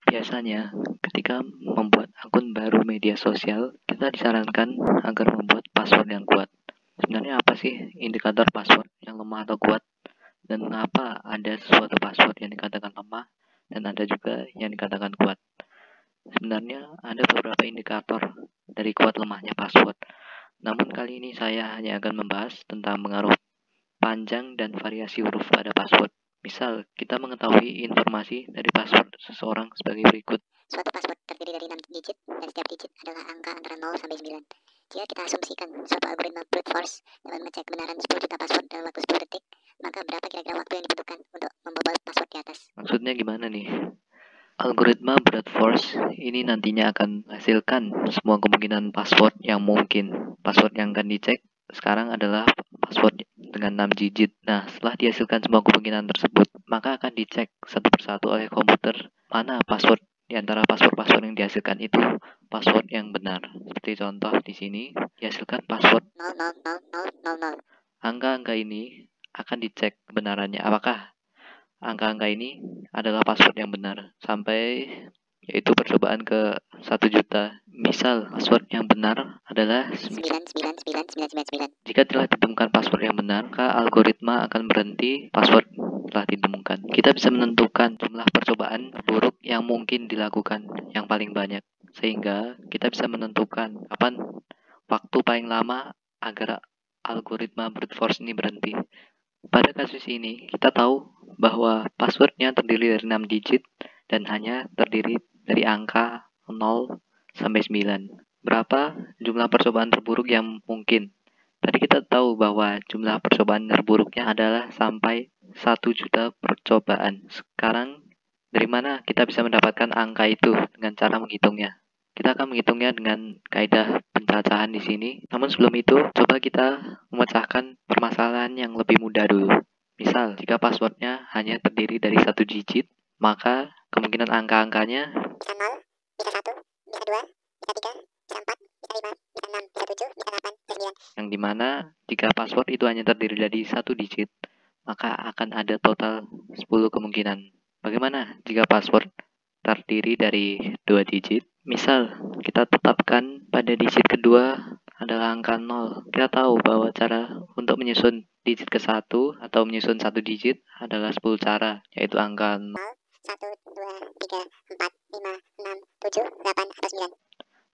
Biasanya, ketika membuat akun baru media sosial, kita disarankan agar membuat password yang kuat. Sebenarnya apa sih indikator password yang lemah atau kuat? Dan mengapa ada suatu password yang dikatakan lemah dan ada juga yang dikatakan kuat? Sebenarnya ada beberapa indikator dari kuat lemahnya password. Namun kali ini saya hanya akan membahas tentang pengaruh panjang dan variasi huruf pada password. Misal, kita mengetahui informasi dari password seseorang sebagai berikut. Suatu password terdiri dari 6 digit dan setiap digit adalah angka antara 0 sampai 9. Jika kita asumsikan suatu algoritma brute force dapat mengecek kebenaran 10 juta password dalam waktu 10 detik, maka berapa kira-kira waktu yang dibutuhkan untuk membobol password di atas? Maksudnya gimana nih? Algoritma brute force ini nantinya akan menghasilkan semua kemungkinan password yang mungkin. Password yang akan dicek sekarang adalah password dengan 6 digit. Nah, setelah dihasilkan semua kemungkinan tersebut, maka akan dicek satu persatu oleh komputer mana password di antara password-password yang dihasilkan itu password yang benar. Seperti contoh di sini, dihasilkan password 0000000. angka-angka ini akan dicek kebenarannya. Apakah angka-angka ini adalah password yang benar sampai yaitu percobaan ke 1 juta. Misal password yang benar adalah 9999999. jika telah ditemukan password yang benar, maka algoritma akan berhenti password telah ditemukan. Kita bisa menentukan jumlah percobaan buruk yang mungkin dilakukan yang paling banyak, sehingga kita bisa menentukan kapan waktu paling lama agar algoritma brute force ini berhenti. Pada kasus ini, kita tahu bahwa passwordnya terdiri dari 6 digit dan hanya terdiri dari angka 0 sampai 9. Berapa jumlah percobaan terburuk yang mungkin? Tadi kita tahu bahwa jumlah percobaan terburuknya adalah sampai 1 juta percobaan. Sekarang, dari mana kita bisa mendapatkan angka itu dengan cara menghitungnya? Kita akan menghitungnya dengan kaidah pencacahan di sini. Namun sebelum itu, coba kita memecahkan permasalahan yang lebih mudah dulu. Misal, jika passwordnya hanya terdiri dari 1 digit, maka kemungkinan angka-angkanya Bisa 0, bisa 1, bisa 2, bisa 3, bisa 4, bisa 5, bisa 6, bisa 7, bisa 8, bisa 9. yang dimana jika password itu hanya terdiri dari 1 digit, maka akan ada total 10 kemungkinan. Bagaimana jika password terdiri dari 2 digit? Misal, kita tetapkan pada digit kedua adalah angka 0. Kita tahu bahwa cara untuk menyusun digit ke 1 atau menyusun 1 digit adalah 10 cara, yaitu angka 0. 1, 2, 3, 4, 5, 6, 7, 8, atau 9.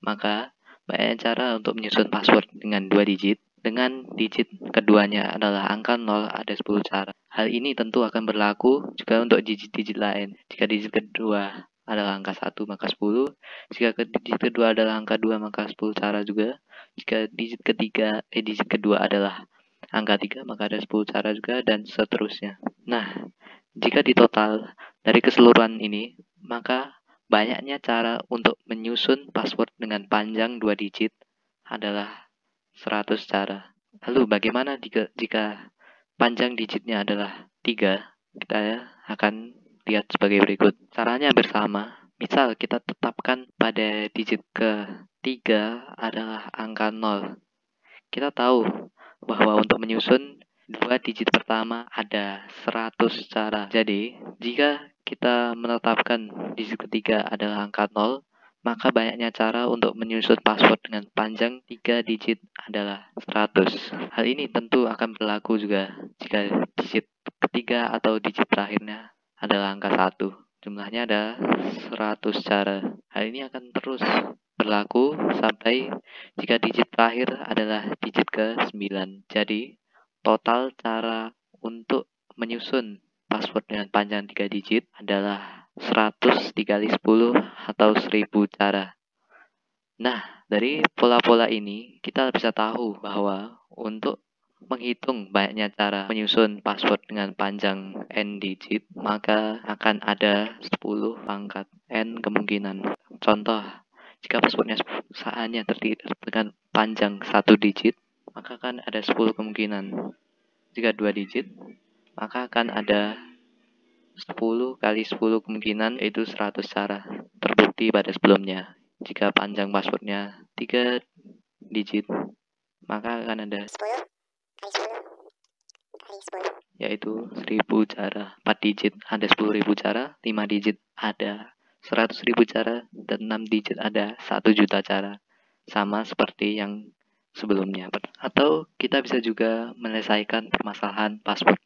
Maka, banyak cara untuk menyusun password dengan 2 digit. Dengan digit keduanya adalah angka 0, ada 10 cara. Hal ini tentu akan berlaku juga untuk digit-digit lain. Jika digit kedua adalah angka 1, maka 10. Jika digit kedua adalah angka 2, maka 10 cara juga. Jika digit kedua adalah angka 3, maka ada 10 cara juga, dan seterusnya. Nah, jika ditotal dari keseluruhan ini, maka banyaknya cara untuk menyusun password dengan panjang 2 digit adalah 100 cara. Lalu bagaimana jika panjang digitnya adalah 3? Kita akan lihat sebagai berikut. Caranya bersama. Misal kita tetapkan pada digit ke-3 adalah angka 0. Kita tahu bahwa untuk menyusun 2 digit pertama ada 100 cara. Jadi, jika kita menetapkan digit ketiga adalah angka 0, maka banyaknya cara untuk menyusun password dengan panjang 3 digit adalah 100. Hal ini tentu akan berlaku juga jika digit ketiga atau digit terakhirnya adalah angka 1. Jumlahnya ada 100 cara. Hal ini akan terus berlaku sampai jika digit terakhir adalah digit ke-9. Jadi, total cara untuk menyusun password dengan panjang 3 digit adalah 100 dikali 10 atau 1000 cara. Nah, dari pola-pola ini kita bisa tahu bahwa untuk menghitung banyaknya cara menyusun password dengan panjang n digit, maka akan ada 10 pangkat n kemungkinan. Contoh, jika passwordnya hanya terdiri dengan panjang 1 digit, maka akan ada 10 kemungkinan. Jika 2 digit, maka akan ada 10 kali 10 kemungkinan, yaitu 100 cara. Terbukti pada sebelumnya. Jika panjang passwordnya 3 digit, maka akan ada 10 kali 10 kali 10. yaitu 1000 cara. 4 digit ada 10.000 cara, 5 digit ada 100.000 cara dan 6 digit ada 1 juta cara. Sama seperti yang sebelumnya. Atau kita bisa juga menyelesaikan permasalahan password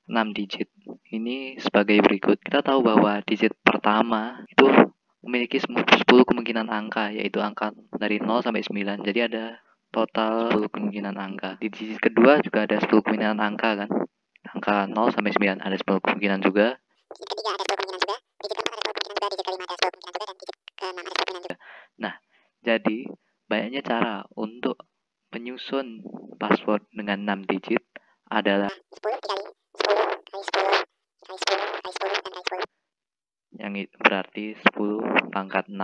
6 digit. Ini sebagai berikut. Kita tahu bahwa digit pertama itu memiliki 10 kemungkinan angka, yaitu angka dari 0 sampai 9. Jadi ada total 10 kemungkinan angka. Di digit kedua juga ada 10 kemungkinan angka kan. Angka 0 sampai 9 ada 10 kemungkinan juga. Digit ketiga ada 10 kemungkinan juga, digit keempat ada 10 kemungkinan juga, digit kelima ada 10 kemungkinan juga, dan digit keenam ada 10 kemungkinan juga. Nah, jadi banyaknya cara untuk menyusun password dengan 6 digit adalah 10 dikali 10 kali 10 kali 10 kali 10 dan kali 10. yang berarti 10 pangkat 6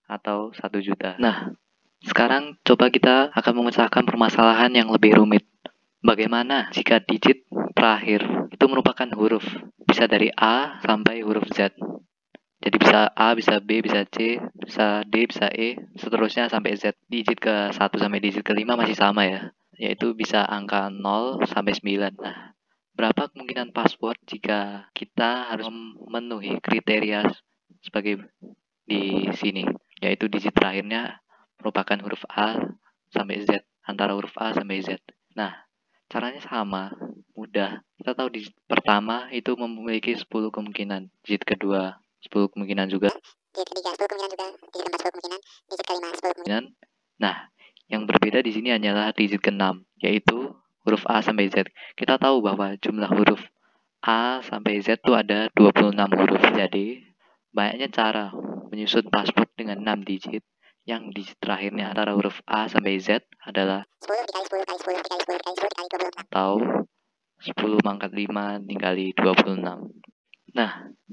atau 1 juta. Nah, sekarang coba kita akan memecahkan permasalahan yang lebih rumit. Bagaimana jika digit terakhir itu merupakan huruf, bisa dari A sampai huruf Z. Jadi bisa A, bisa B, bisa C, bisa D, bisa E, seterusnya sampai Z. Digit ke 1 sampai digit ke 5 masih sama ya, yaitu bisa angka 0 sampai 9. Nah, berapa kemungkinan password jika kita harus memenuhi kriteria sebagai di sini, yaitu digit terakhirnya merupakan huruf A sampai Z, antara huruf A sampai Z. Nah, caranya sama, mudah. Kita tahu digit pertama itu memiliki 10 kemungkinan, digit kedua 10 kemungkinan juga, Digit ketiga 10 kemungkinan juga, digit keempat 10 kemungkinan, digit kelima 10 kemungkinan. Nah, yang berbeda di sini hanyalah digit ke-6, yaitu huruf A sampai Z. Kita tahu bahwa jumlah huruf A sampai Z itu ada 26 huruf. Jadi, banyaknya cara menyusun password dengan 6 digit yang digit terakhirnya antara huruf A sampai Z adalah 10 dikali 10 kali 10 dikali 10 dikali 10 dikali 26. atau 10 pangkat 5 dikali 26. Nah,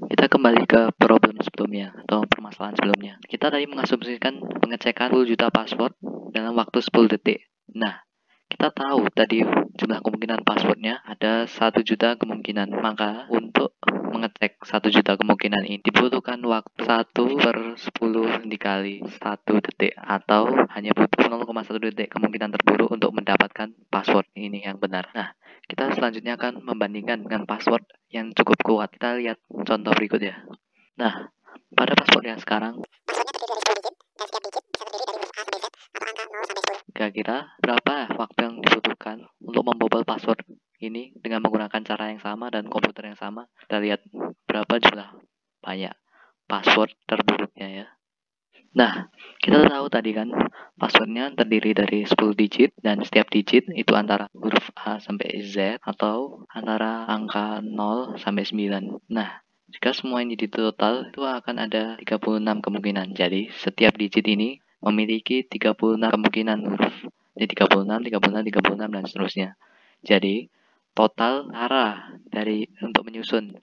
kita kembali ke problem sebelumnya atau permasalahan sebelumnya. Kita tadi mengasumsikan pengecekan 10 juta password dalam waktu 10 detik. Nah, kita tahu tadi jumlah kemungkinan passwordnya ada 1 juta kemungkinan. Maka untuk mengecek 1 juta kemungkinan ini dibutuhkan waktu 1 per 10 dikali 1 detik atau hanya butuh 0,1 detik kemungkinan terburuk untuk mendapatkan password ini yang benar. Nah, kita selanjutnya akan membandingkan dengan password yang cukup kuat. Kita lihat contoh berikut ya. Nah, pada password yang sekarang, kira-kira berapa waktu yang dibutuhkan untuk membobol password ini dengan menggunakan cara yang sama dan komputer yang sama? Kita lihat berapa jumlah banyak password terburuknya ya. Nah, kita tahu tadi kan passwordnya terdiri dari 10 digit dan setiap digit itu antara huruf A sampai Z atau antara angka 0 sampai 9. Nah, jika semua ini ditotal itu akan ada 36 kemungkinan. Jadi, setiap digit ini memiliki 36 kemungkinan huruf. Jadi 36, 36, 36 dan seterusnya. Jadi, total cara dari untuk menyusun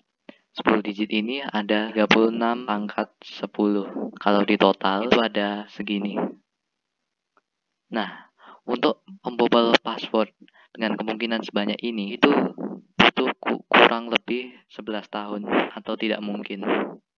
10 digit ini ada 36 pangkat 10. Kalau di total itu ada segini. Nah, untuk membobol password dengan kemungkinan sebanyak ini itu butuh kurang lebih 11 tahun atau tidak mungkin.